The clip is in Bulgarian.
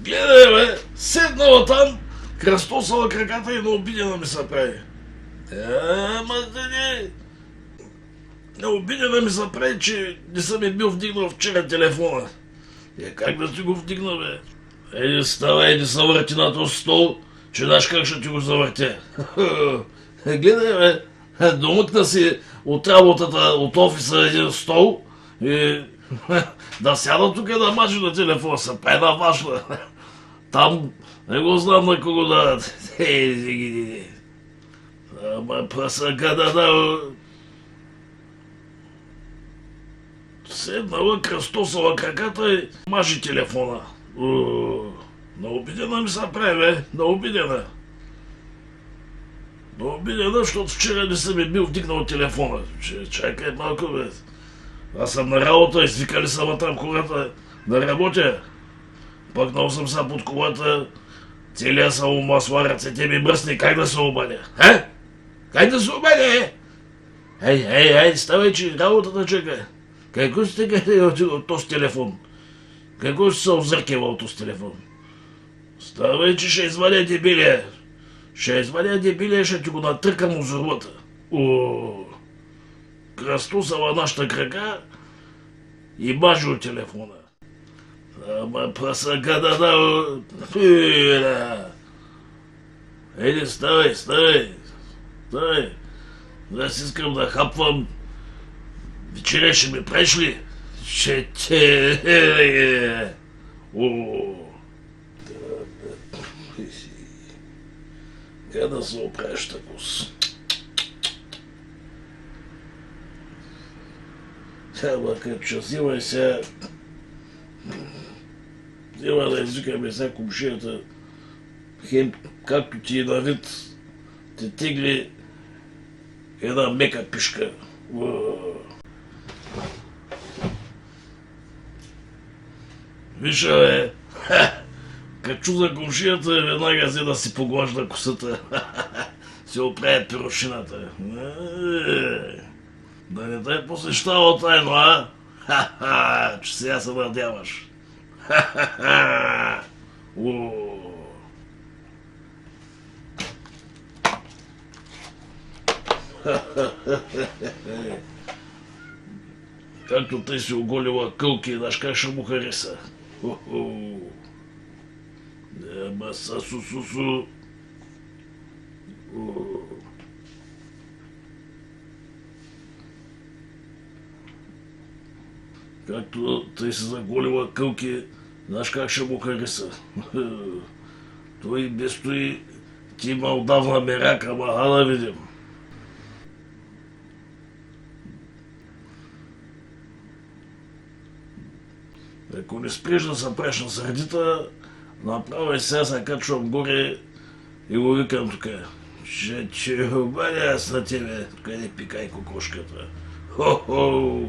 Гледай, бе, седнала там, кръстосала краката и необидена ми се прави. Ама необидена ми се прави, че не съм бил вдигнал вчера телефона. Как да ти го вдигна, бе? Ей, ставай, не се върти на този стол, че знаеш как ще ти го завъртя. Гледай, бе, домъкна си от работата, от офиса един стол и да сяда тук и да мачи на телефона, се прави на важна. Там не го знам на кого да... Ама прасака да... Седнала, кръстосала краката и мажи телефона. Наобидена ми се прави, бе, наобидена. Наобидена, защото вчера не съм бил вдигнал телефона. Чакай малко, бе. Аз съм на работа, извикали са там хората да работя. Пъкнал съм се под колата, целия съм умасла, ръцете ми бръсни, как да се обадя? Как да се обадя, Ей, ставай, че работата чака. Какво сте къде от този телефон? Какво си се озъркева от този телефон? Ставай, че ще извадя дебилия. Ще ти го натъркам от зорлата. Кръстосала нашата крака и мажи от телефона. Ама прасака да... Ейде, ставай. Аз искам да хапвам. Вечеря ще ми преш ли? Ще те... Как да се оправиш тако? Ама като ще взимай сега... Взима да извикаме сега комшията. Хем, както ти е на вид, те тегли една мека пишка. Виж, бе, като чу за комшията, веднага взе да си поглажда косата. Се оправя пирошината. Да не дай посещава тайно, че сега се надяваш. Както тъй си оголила кълки, знаеш как ще му хареса. Ама сасу. Както тъй си заголила кълки, знаеш как ще му хареса. Той без той ти има отдавна мерак, ама да видим. Ако не спреш да се правиш на сърдита, направо и сега се качвам горе и го викам тук. Ще обадя аз на тебе, къде пикай кокошката. Хо-хо!